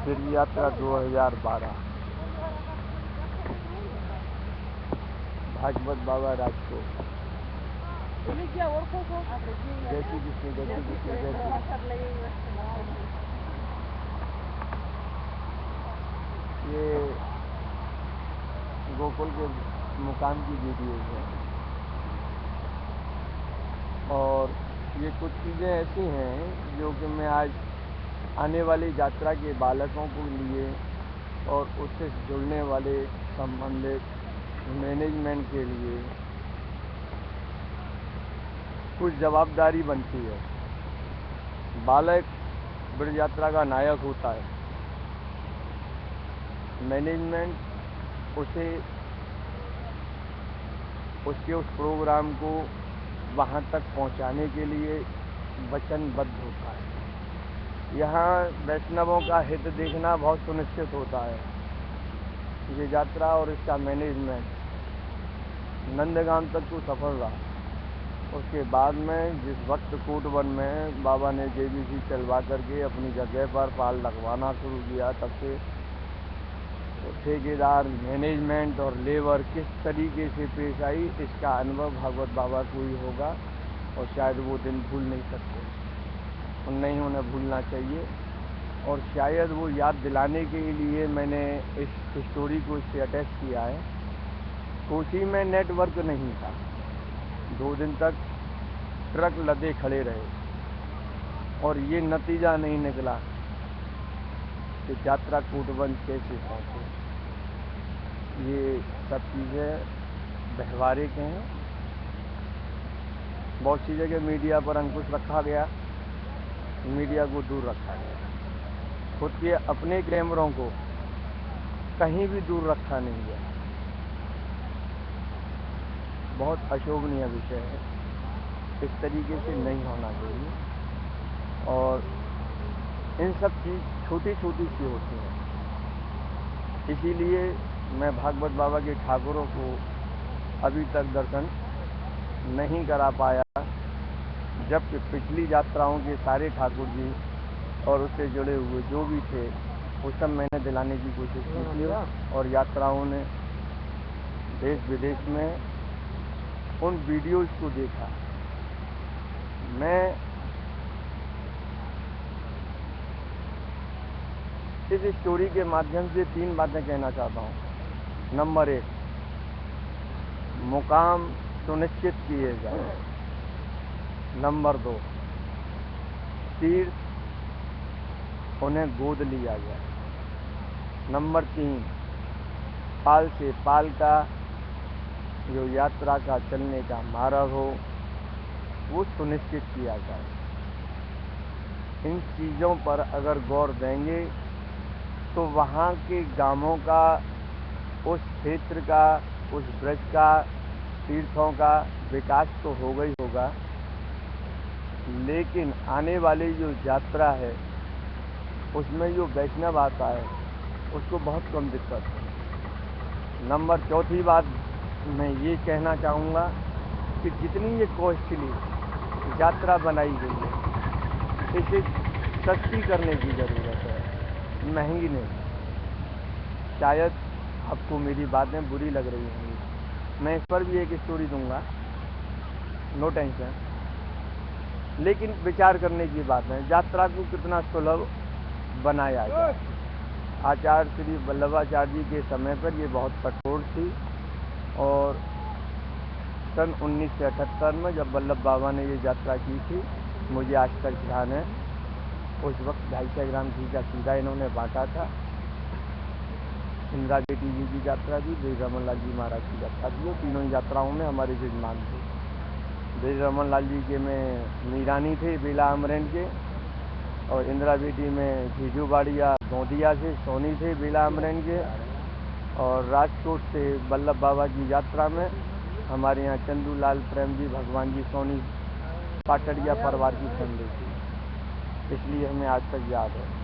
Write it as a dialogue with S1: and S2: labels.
S1: तीर्थ यात्रा 2012 भागवत बाबा राजकोट। जैसी जिसने ये गोकुल के मुकाम की वीडियो है और ये कुछ चीज़ें ऐसी हैं जो कि मैं आज आने वाली यात्रा के बालकों को लिए और उससे जुड़ने वाले संबंधित मैनेजमेंट के लिए कुछ जवाबदारी बनती है। बालक ब्रज यात्रा का नायक होता है। मैनेजमेंट उसे उसके उस प्रोग्राम को वहाँ तक पहुँचाने के लिए वचनबद्ध होता है। यहाँ वैष्णवों का हित देखना बहुत सुनिश्चित होता है। ये यात्रा और इसका मैनेजमेंट नंदगाम तक तो सफल रहा। उसके बाद में जिस वक्त कोटवन में बाबा ने JBC चलवा करके अपनी जगह पर पाल लगवाना शुरू किया, तब से ठेकेदार, मैनेजमेंट और लेबर किस तरीके से पेश आई, इसका अनुभव भागवत बाबा को ही होगा और शायद वो दिन भूल नहीं सकते और नहीं उन्हें भूलना चाहिए। और शायद वो याद दिलाने के लिए मैंने इस स्टोरी को इससे अटैच किया है। कोची में नेटवर्क नहीं था। 2 दिन तक ट्रक लदे खड़े रहे और ये नतीजा नहीं निकला कि यात्रा कोटवन कैसे पहुँचे। ये सब चीज़ें व्यवहारिक हैं। बहुत सी जगह मीडिया पर अंकुश रखा गया, मीडिया को दूर रखा गया। खुद के अपने कैमरों को कहीं भी दूर रखा नहीं गया। बहुत अशोभनीय विषय है। इस तरीके से नहीं होना चाहिए और इन सब चीज़ छोटी छोटी सी होती हैं। इसीलिए मैं भागवत बाबा के ठाकुरों को अभी तक दर्शन नहीं करा पाया, जबकि पिछली यात्राओं के सारे ठाकुर जी और उससे जुड़े हुए जो भी थे वो सब मैंने दिलाने की कोशिश की थी और यात्राओं ने देश विदेश में उन वीडियोज़ को देखा। मैं इस स्टोरी के माध्यम से 3 बातें कहना चाहता हूँ। नंबर 1, मुकाम सुनिश्चित किए जाए। नंबर 2, तीर्थ उन्हें गोद लिया जाए। नंबर 3, पाल से पाल का जो यात्रा का चलने का मार्ग हो वो सुनिश्चित किया जाए। इन चीज़ों पर अगर गौर देंगे तो वहाँ के गांवों का, उस क्षेत्र का, उस ब्रज का, तीर्थों का विकास तो होगा ही होगा, लेकिन आने वाली जो यात्रा है उसमें जो वैष्णव आता है उसको बहुत कम दिक्कत है। नंबर 4 बात मैं ये कहना चाहूँगा कि जितनी ये कॉस्टली यात्रा बनाई गई है इसे सस्ती करने की ज़रूरत है, महंगी नहीं। शायद आपको मेरी बातें बुरी लग रही होंगी, मैं इस पर भी एक स्टोरी दूंगा, नो टेंशन, लेकिन विचार करने की बात है यात्रा को कितना सुलभ बनाया जाए। आचार्य श्री वल्लभाचार्य जी के समय पर ये बहुत कठोर थी और सन 1978 में जब वल्लभ बाबा ने ये यात्रा की थी, मुझे आज तक ध्यान है, उस वक्त 250 ग्राम घी का सीधा इन्होंने बांटा था। इंदिरा बेटी जी की यात्रा थी, ब्रिज रमन लाल जी महाराज की यात्रा थी और तीनों यात्राओं में हमारे जजमान थे। ब्रिज रमन लाल जी के में मीरानी थे बेला अमरेंड के, और इंदिरा बेटी में घीजू बाड़िया गोंदिया से सोनी थे बेला अमरेंड के, और राजकोट से वल्लभ बाबा की यात्रा में हमारे यहाँ चंदूलाल प्रेम जी भगवान जी सोनी पाटड़िया परिवार की फैमिली थी, इसलिए हमें आज तक याद है।